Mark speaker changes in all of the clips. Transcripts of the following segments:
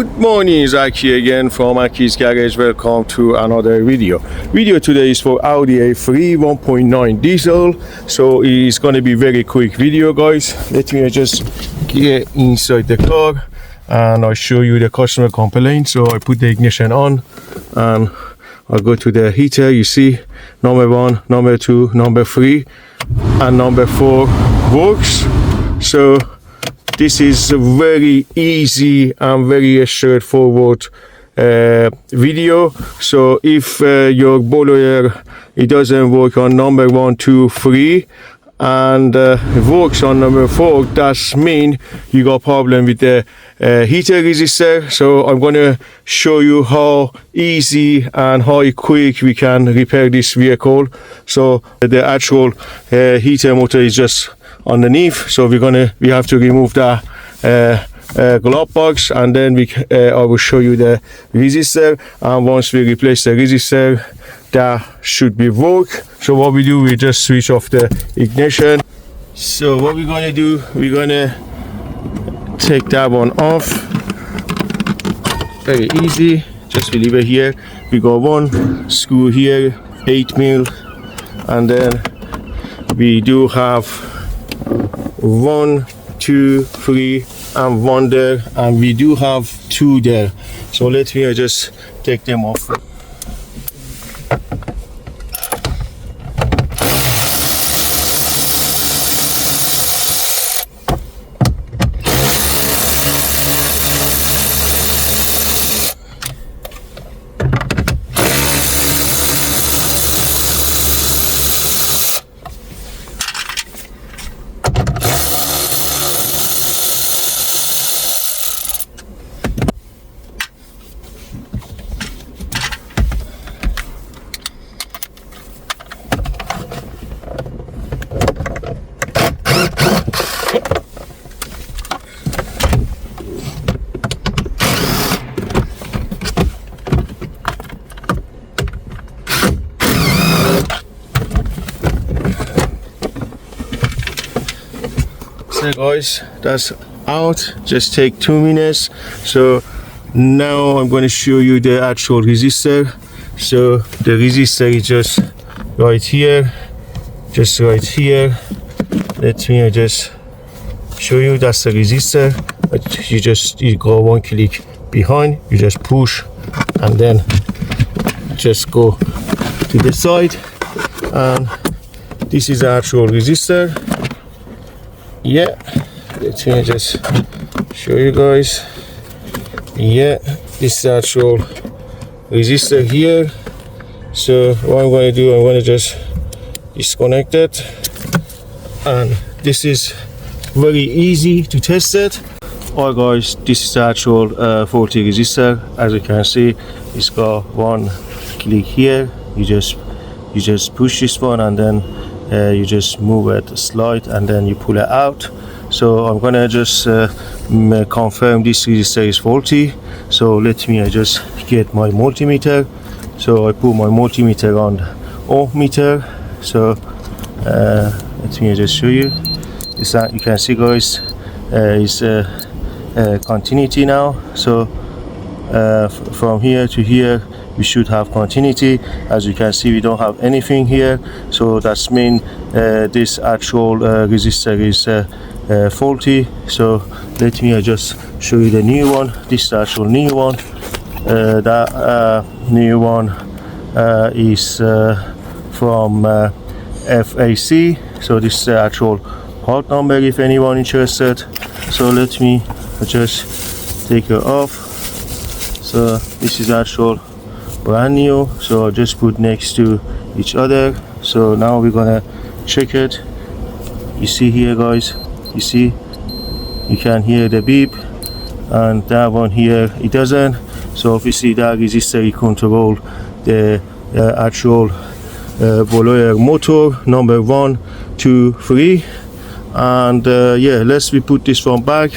Speaker 1: Good morning, it's Aki again from Aki's Garage. Welcome to another video. Video today is for Audi A3 1.9 diesel. So it's going to be very quick video, guys. Let me just get inside the car and I'll show you the customer complaint. So I put the ignition on and I'll go to the heater. You see number 1, number 2, number 3 and number 4 works. So this is a very easy and very straightforward video. So if your boiler it doesn't work on number 1, 2, 3 and it works on number 4, that's mean you got problem with the heater resistor. So I'm gonna show you how easy and how quick we can repair this vehicle. So the actual heater motor is just underneath, so we have to remove the glove box, and then I will show you the resistor, and once we replace the resistor that should be work. So what we do, we just switch off the ignition. So what we're gonna do, we're gonna take that one off. Very easy, just leave it here. We got one screw here, 8mm, and then we do have 1, 2, 3 and 1 there, and we do have 2 there. So let me just take them off. So guys, that's out, just take 2 minutes. So now I'm going to show you the actual resistor. So the resistor is just right here, just right here. Let me just show you, that's the resistor. You go 1 click behind, you just push and then just go to the side, and this is the actual resistor. Yeah, let me just show you guys. Yeah, this is the actual resistor here. So what I'm going to do, I'm going to just disconnect it, and this is very easy to test it. Alright guys, this is the actual faulty resistor. As you can see, it's got 1 click here. You just push this one, and then you just move it, slide, and then you pull it out. So I'm gonna just confirm this resistor is faulty. So let me just get my multimeter. So I put my multimeter on the ohm meter. So let me just show you. This, you can see guys, is continuity now. So from here to here we should have continuity. As you can see, we don't have anything here, so that's mean this actual resistor is faulty. So let me just show you the new one. This is the actual new one. That new one is from HVAC. So this is the actual part number if anyone interested. So let me just take it off. So this is actual brand new, so I'll just put next to each other. So now we're gonna check it. You see here guys, you see, you can hear the beep, and that one here it doesn't. So obviously that resistor you control the actual boiler motor number 1, 2, 3, and yeah, let's put this one back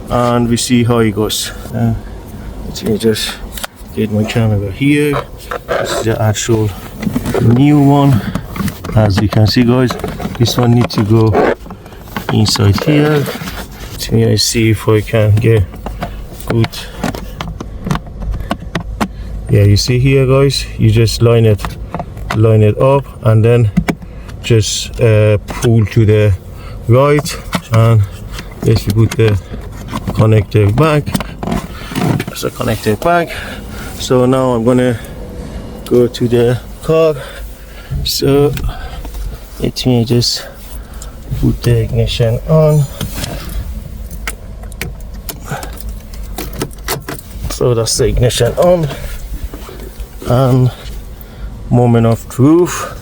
Speaker 1: and we see how it goes. Let me just get my camera here. This is the actual new one. As you can see guys, this one needs to go inside here. Let me see if I can get good Yeah, you see here guys, you just line it up and then just pull to the right, and basically put the connector back. So connector back. So now I'm gonna go to the car. So let me just put the ignition on. So that's the ignition on, and moment of truth.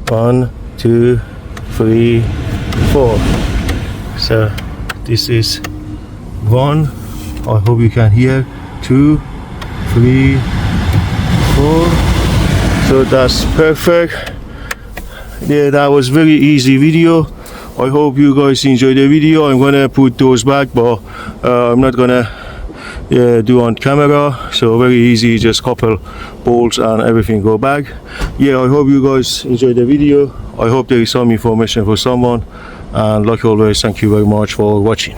Speaker 1: 1, 2, 3, 4. So this is 1. I hope you can hear. 2, 3, 4. So that's perfect. Yeah, that was very easy video. I hope you guys enjoyed the video. I'm gonna put those back, but I'm not gonna do on camera. So very easy, just couple bolts and everything go back. Yeah, I hope you guys enjoyed the video. I hope there is some information for someone, and like always, thank you very much for watching.